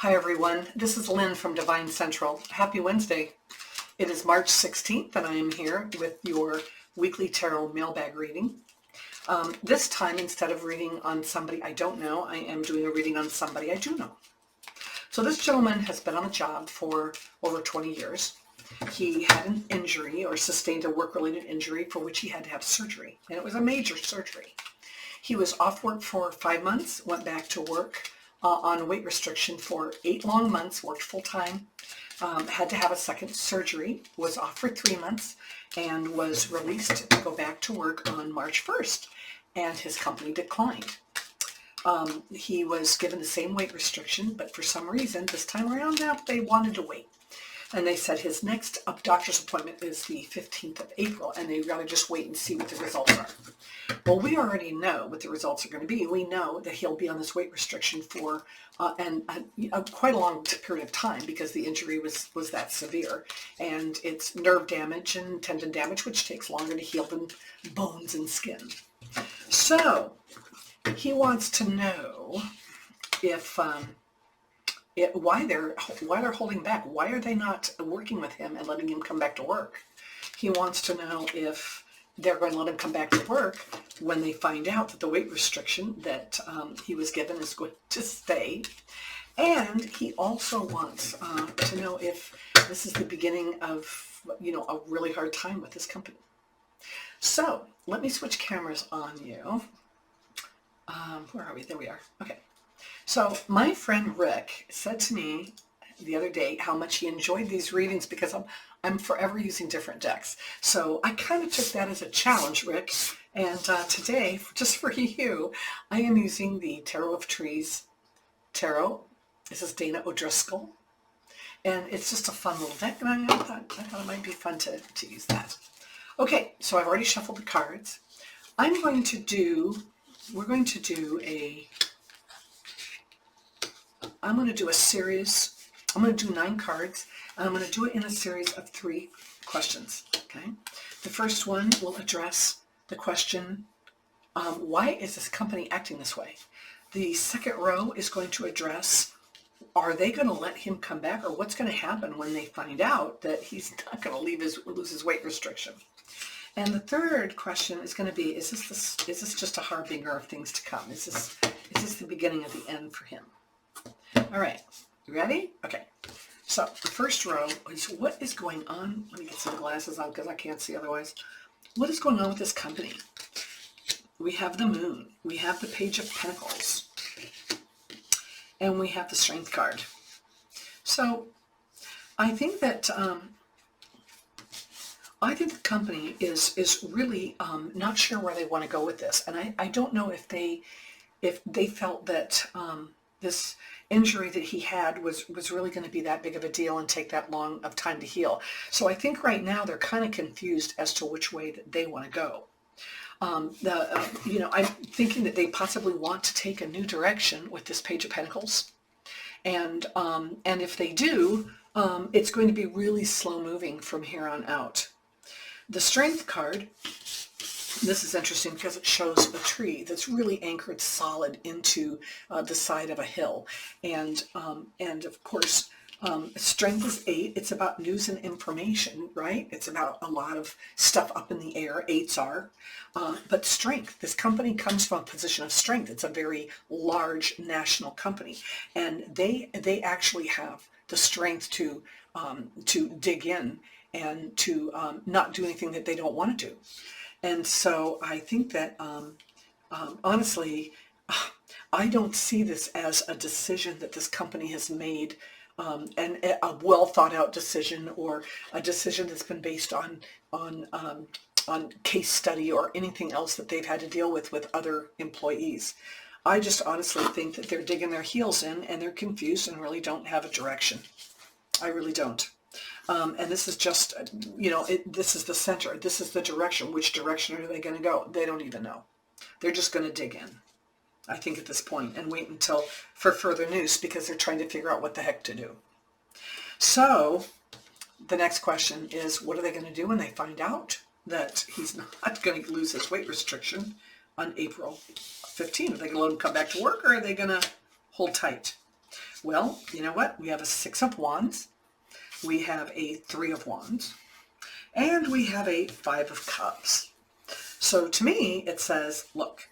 Hi everyone, this is Lynn from DevineCentral. Happy Wednesday. It is March 16th and I am here with your weekly tarot mailbag reading. This time, instead of reading on somebody I don't know, I am doing a reading on somebody I do know. So this gentleman has been on the job for over 20 years. He had an injury or sustained a work-related injury for which he had to have surgery, and it was a major surgery. He was off work for 5 months, went back to work on weight restriction for 8 long months, worked full-time, had to have a second surgery, was off for 3 months, and was released to go back to work on March 1st, and his company declined. He was given the same weight restriction, but for some reason, this time around now, they wanted to wait. And they said his next doctor's appointment is the 15th of April, and they've got to just wait and see what the results are. Well, we already know what the results are going to be. We know that he'll be on this weight restriction for quite a long period of time because the injury was that severe. And it's nerve damage and tendon damage, which takes longer to heal than bones and skin. So he wants to know if why they're holding back. Why are they not working with him and letting him come back to work? He wants to know if they're going to let him come back to work when they find out that the weight restriction that he was given is going to stay. And he also wants to know if this is the beginning of, a really hard time with this company. So let me switch cameras on you. Where are we? There we are. Okay. So my friend Rick said to me the other day how much he enjoyed these readings because I'm forever using different decks. So I kind of took that as a challenge, Rick. And today, just for you, I am using the Tarot of Trees Tarot. This is Dana O'Driscoll. And it's just a fun little deck, and I thought it might be fun to use that. Okay, so I've already shuffled the cards. We're going to do a series. I'm going to do 9 cards, and I'm going to do it in a series of 3 questions, okay? The first one will address the question, why is this company acting this way? The second row is going to address, are they going to let him come back, or what's going to happen when they find out that he's not going to lose his weight restriction? And the third question is going to be, is this just a harbinger of things to come? Is this the beginning of the end for him? All right, you ready? Okay. So the first row is what is going on. Let me get some glasses on because I can't see otherwise. What is going on with this company? We have the Moon. We have the Page of Pentacles. And we have the Strength card. So I think that the company is really not sure where they want to go with this. And I don't know if they felt that this injury that he had was really going to be that big of a deal and take that long of time to heal. So I think right now they're kind of confused as to which way that they want to go. I'm thinking that they possibly want to take a new direction with this Page of Pentacles. And if they do, it's going to be really slow moving from here on out. The Strength card, this is interesting because it shows a tree that's really anchored solid into the side of a hill. And of course, Strength is 8. It's about news and information, right? It's about a lot of stuff up in the air. 8s are. But Strength, this company comes from a position of strength. It's a very large national company. And they actually have the strength to dig in and to not do anything that they don't want to do. And so I think that, honestly, I don't see this as a decision that this company has made, and a well thought out decision, or a decision that's been based on case study or anything else that they've had to deal with other employees. I just honestly think that they're digging their heels in and they're confused and really don't have a direction. I really don't. And this is just, this is the center. This is the direction. Which direction are they going to go? They don't even know. They're just going to dig in, I think, at this point, and wait until for further news because they're trying to figure out what the heck to do. So the next question is, what are they going to do when they find out that he's not going to lose his weight restriction on April 15th? Are they going to let him come back to work, or are they going to hold tight? Well, you know what? We have a Six of Wands, we have a Three of Wands, and we have a Five of Cups. So to me, it says, look,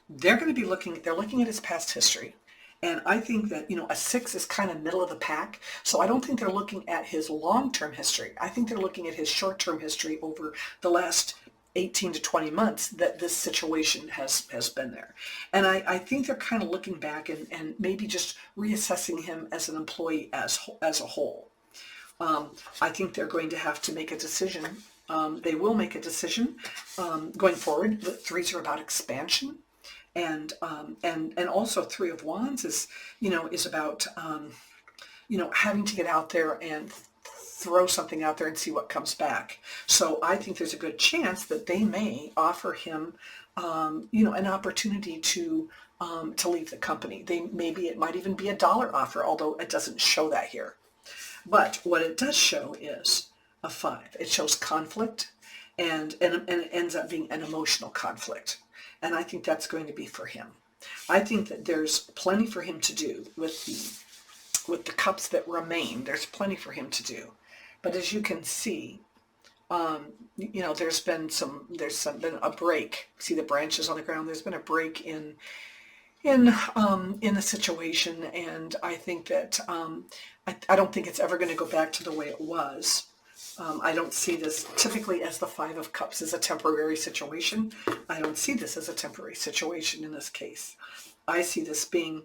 they're looking at his past history. And I think that, a 6 is kind of middle of the pack. So I don't think they're looking at his long-term history. I think they're looking at his short-term history over the last 18 to 20 months that this situation has been there. And I think they're kind of looking back and maybe just reassessing him as an employee as a whole. I think they're going to have to make a decision. They will make a decision going forward. The threes are about expansion. And also Three of Wands is about, having to get out there and throw something out there and see what comes back. So I think there's a good chance that they may offer him, an opportunity to leave the company. Maybe it might even be a dollar offer, although it doesn't show that here. But what it does show is a 5. It shows conflict, and it ends up being an emotional conflict. And I think that's going to be for him. I think that there's plenty for him to do with the cups that remain. There's plenty for him to do. But as you can see, there's been a break. See the branches on the ground? There's been a break in the situation, and I think that I don't think it's ever going to go back to the way it was. I don't see this typically as the Five of Cups as a temporary situation. I don't see this as a temporary situation in this case. I see this being,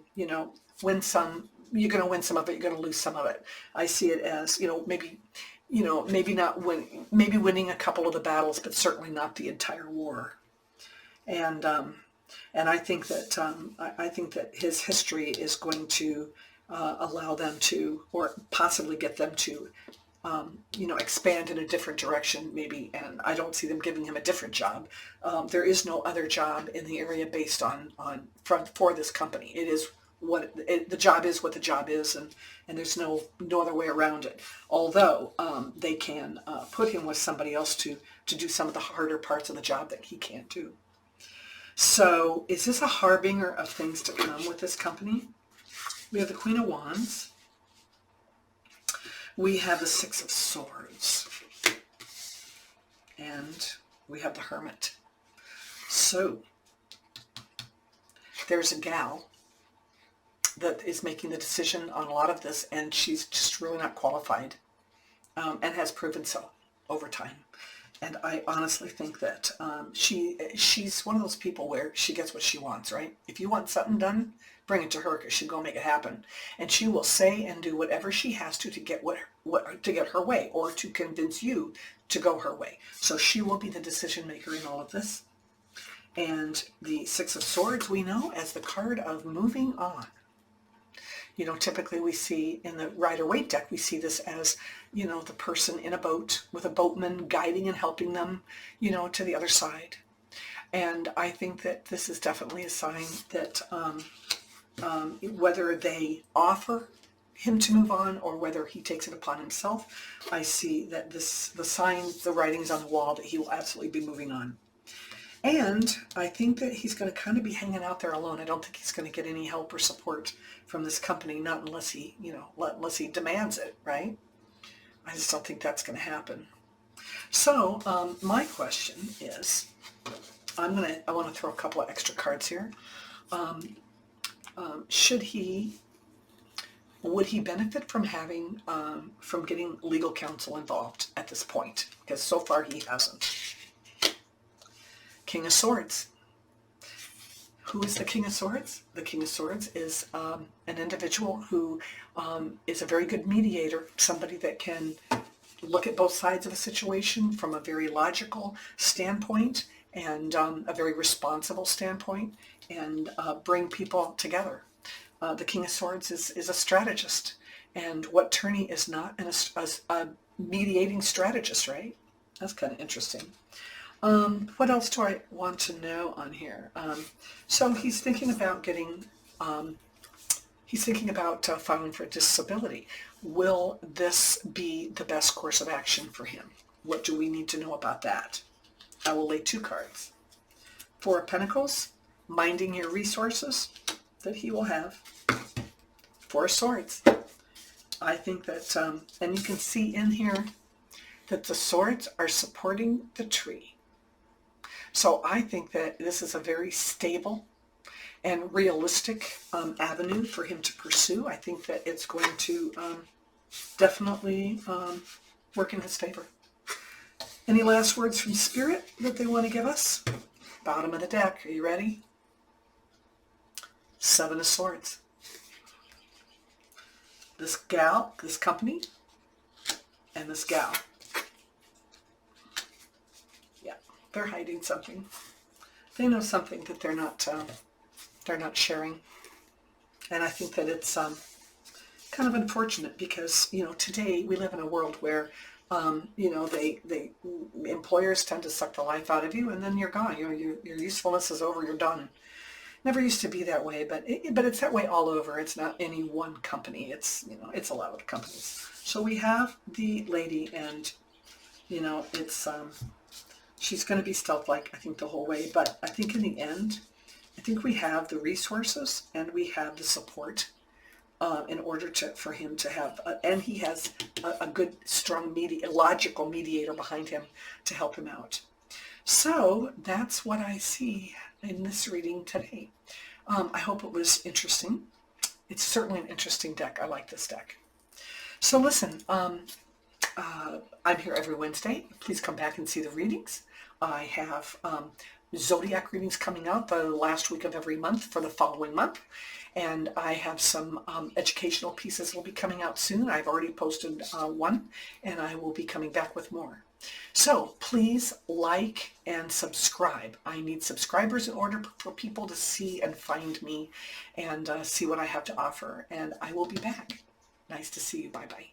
win some, you're going to win some of it, you're going to lose some of it. I see it as, maybe winning a couple of the battles, but certainly not the entire war. And I think that his history is going to allow them to, or possibly get them to, expand in a different direction maybe, and I don't see them giving him a different job. There is no other job in the area based for this company. It is the job is what the job is, and there's no other way around it. Although they can put him with somebody else to do some of the harder parts of the job that he can't do. So is this a harbinger of things to come with this company? We have the Queen of Wands. We have the Six of Swords, and we have the Hermit. So there's a gal that is making the decision on a lot of this, and she's just really not qualified, and has proven so over time. And I honestly think that she's one of those people where she gets what she wants, right? If you want something done, bring it to her, because she'll go make it happen. And she will say and do whatever she has to get to get her way, or to convince you to go her way. So she will be the decision maker in all of this. And the Six of Swords we know as the card of moving on. Typically we see in the Rider-Waite deck, we see this as, the person in a boat with a boatman guiding and helping them, to the other side. And I think that this is definitely a sign that whether they offer him to move on or whether he takes it upon himself, I see that the signs, the writings on the wall that he will absolutely be moving on. And I think that he's going to kind of be hanging out there alone. I don't think he's going to get any help or support from this company, not unless he, unless he demands it, right? I just don't think that's going to happen. So my question is, I want to throw a couple of extra cards here. Would he benefit from from getting legal counsel involved at this point? Because so far he hasn't. King of Swords. Who is the King of Swords? The King of Swords is an individual who is a very good mediator, somebody that can look at both sides of a situation from a very logical standpoint and a very responsible standpoint, and bring people together. The King of Swords is a strategist, and what tourney is not a mediating strategist, right? That's kind of interesting. What else do I want to know on here? So he's thinking about filing for disability. Will this be the best course of action for him? What do we need to know about that? I will lay 2 cards. 4 of Pentacles, minding your resources that he will have. Four of Swords. I think that, and you can see in here that the swords are supporting the tree. So I think that this is a very stable and realistic avenue for him to pursue. I think that it's going to definitely work in his favor. Any last words from Spirit that they want to give us? Bottom of the deck. Are you ready? Seven of Swords. This gal, this company, and this gal. Yeah, they're hiding something. They know something that they're not sharing. And I think that it's kind of unfortunate because, you know, today we live in a world where, you know, employers tend to suck the life out of you, and then you're gone. You know, your usefulness is over. You're done. Never used to be that way, but it's that way all over. It's not any one company. It's, you know, it's a lot of companies. So we have the lady, and, you know, it's she's going to be stealth-like, I think, the whole way. But I think in the end, I think we have the resources and we have the support in order for him to have, and he has a good, strong, logical mediator behind him to help him out. So that's what I see in this reading today. I hope it was interesting. It's certainly an interesting deck. I like this deck. So listen, I'm here every Wednesday. Please come back and see the readings. I have Zodiac readings coming out the last week of every month for the following month. And I have some educational pieces will be coming out soon. I've already posted one, and I will be coming back with more. So please like and subscribe. I need subscribers in order for people to see and find me and see what I have to offer. And I will be back. Nice to see you. Bye-bye.